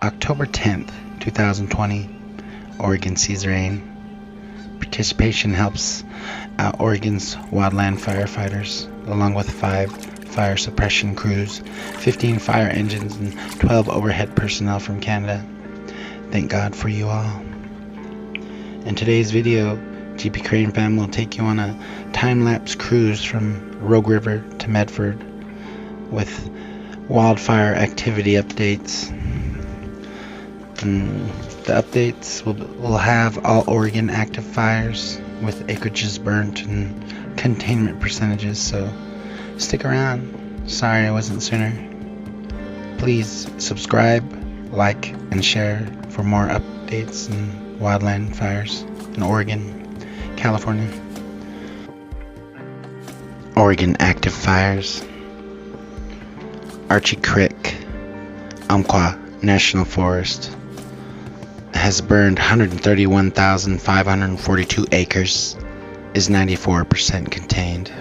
October 10th, 2020, Oregon sees rain. Perticipation helps out Oregon's wildland firefighters, along with 5 fire suppression crews, 15 fire engines, and 12 overhead personnel from Canada. Thank God for you all. In today's video, GPCranefam will take you on a time-lapse cruise from Rogue River to Medford with wildfire activity updates. And the updates will have all Oregon active fires with acreages burnt and containment percentages, so stick around. Sorry I wasn't sooner. Please subscribe, like, and share for more updates and wildland fires in Oregon, California. Oregon active fires. Archie Creek, Umpqua National Forest has burned 131,542 acres, is 94% contained.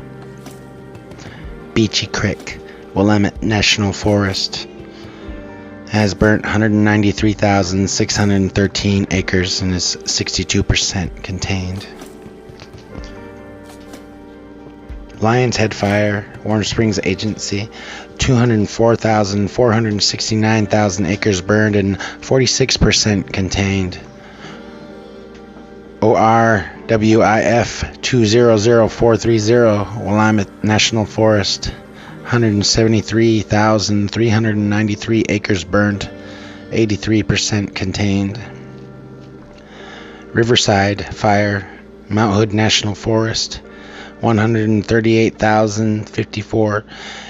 Beachy Creek, Willamette National Forest has burnt 193,613 acres and is 62% contained. Lions Head Fire, Warm Springs Agency, 204,469 acres burned and 46% contained. ORWIF 200430, Willamette National Forest, 173,393 acres burned, 83% contained. Riverside Fire, Mount Hood National Forest, 138,054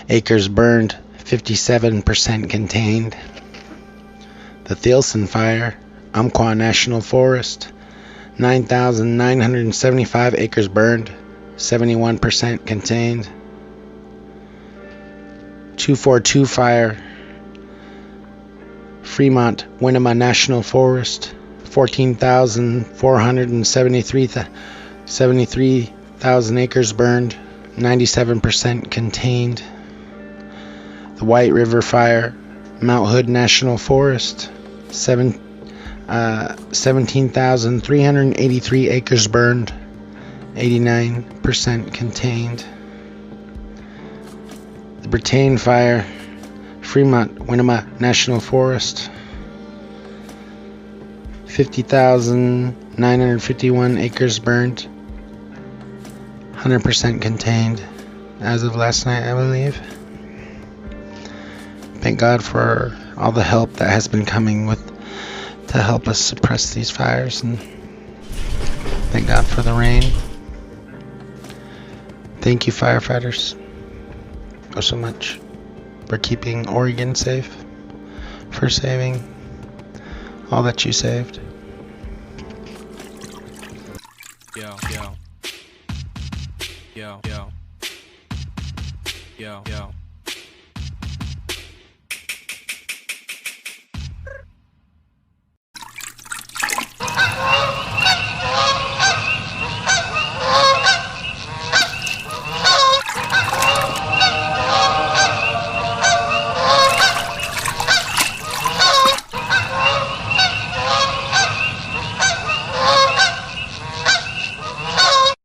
acres burned, 57% contained. The Thielsen Fire, Umpqua National Forest, 9,975 acres burned, 71% contained. 242 Fire, Fremont Winema National Forest, 14,473 acres burned, 97% contained. The White River Fire, Mount Hood National Forest, 17,383 acres burned, 89% contained. The Brittain Fire, Fremont Winema National Forest, 50,951 acres burned, 100% contained as of last night, I believe. Thank God for all the help that has been coming to help us suppress these fires, and thank God for the rain. Thank you, firefighters, so much for keeping Oregon safe, for saving all that you saved. Yo.